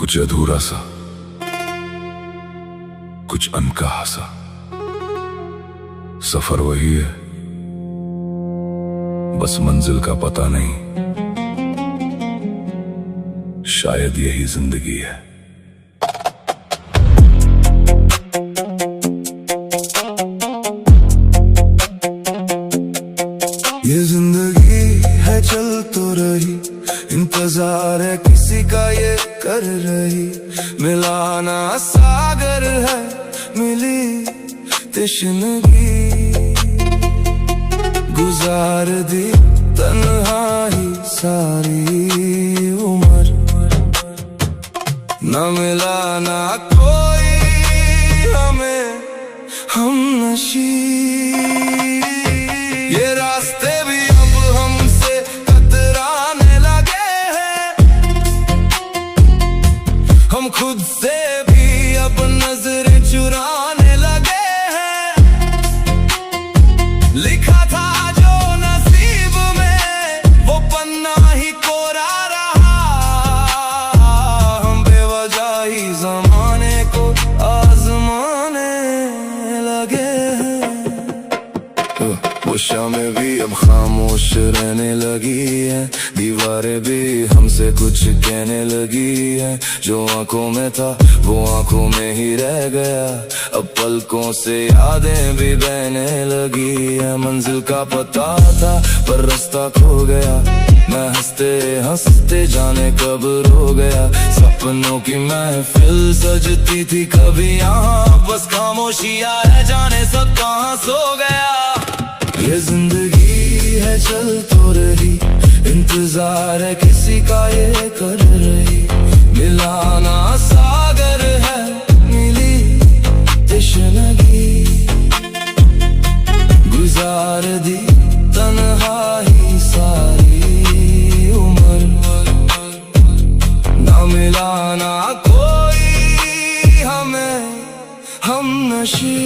कुछ अधूरा सा, कुछ अनकहा सा। सफर वही है, बस मंजिल का पता नहीं। शायद यही जिंदगी है। ये जिंदगी है चल तो रही, इंतजार है किसी का ये कर रही। मिलाना सागर है, मिली तश्नगी, गुजार दी तन्हाई सारी उम्र। न मिला ना कोई हमें हमनशी, ये रास्ते भी अब हमसे कतराने लगे हैं। हम खुद से भी अब नजरें चुराने लगे हैं। लिखा था जो नसीब में, वो पन्ना ही कोरा रहा। हम बेवजह ही जमाने को आजमाने लगे हैं। वो शामें भी अब खामोश रहने लगी है, दीवारें भी हमसे कुछ कहने लगी है। जो आंखों में था वो आंखों में ही रह गया, अब पलकों से यादें भी बहने लगी है। मंजिल का पता था पर रास्ता खो गया, मैं हंसते हंसते जाने कब रो गया। सपनों की महफिल सजती थी कभी यहाँ, बस खामोशियां रह जाने सब कहाँ सो गया। ये जिंदगी है चल तो रही, इंतजार है किसी का ये कर रही। मिलाना सागर है, मिली तश्नगी, गुजार दी तन्हाई सारी उम्र। ना मिलाना कोई हमें हमनशी,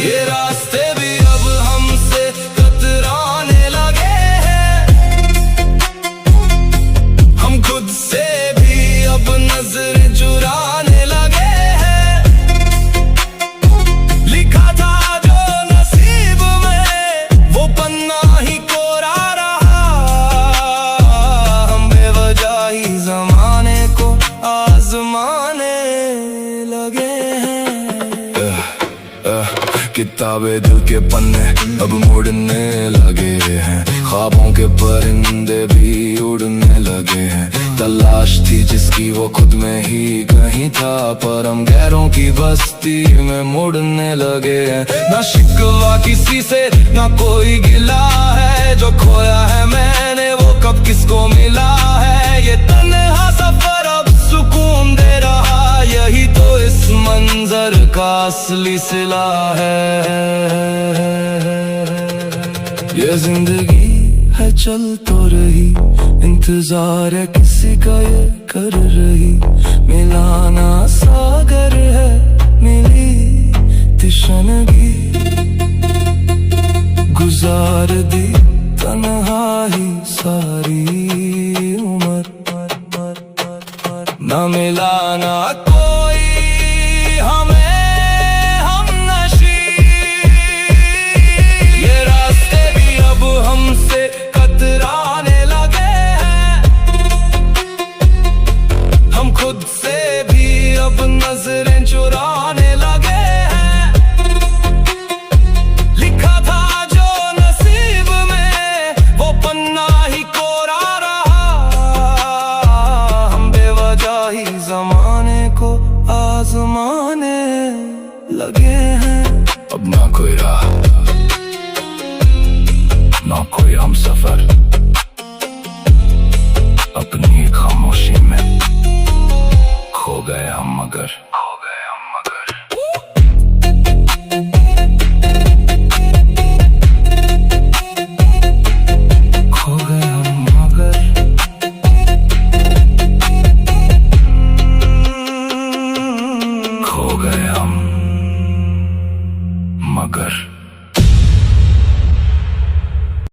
ये रास्ते भी अब हमसे कतराने लगे हैं। हम खुद से भी अब नजरें चुराने लगे हैं। लिखा था जो नसीब में, वो पन्ना ही कोरा रहा। हम बेवजह ही जमाने को आजमाने लगे हैं। किताबें दिल के पन्ने अब मुड़ने लगे हैं, ख्वाबों के परिंदे भी उड़ने लगे हैं। तलाश थी जिसकी वो खुद में ही कहीं था, पर हम गैरों की बस्ती में मुड़ने लगे हैं। ना शिकवा किसी से ना कोई गिला है, जो खोया है मैंने वो कब किसको मिला है। ये तन्हा सफर अब सुकून दे रहा, यही तो इस मंजर का असली सिला है। ये जिंदगी है चल तो रही, इंतजार है किसी का ये कर रही। मिलाना सागर है, मिली तश्नगी, गुजार दी तन्हाई सारी उम्र। ना मिलाना कोई हमें हमनशी, ये रास्ते भी अब हमसे कतराने लगे हैं। हम खुद से भी अब नजरें चुराने लगे हैं। लिखा था जो नसीब में, वो पन्ना ही कोरा रहा। हम बेवजह ही जमाने को आजमाने लगे हैं। अब ना कोई राह, ना कोई हम सफर, अपनी खामोशी में खो गए हम मगर।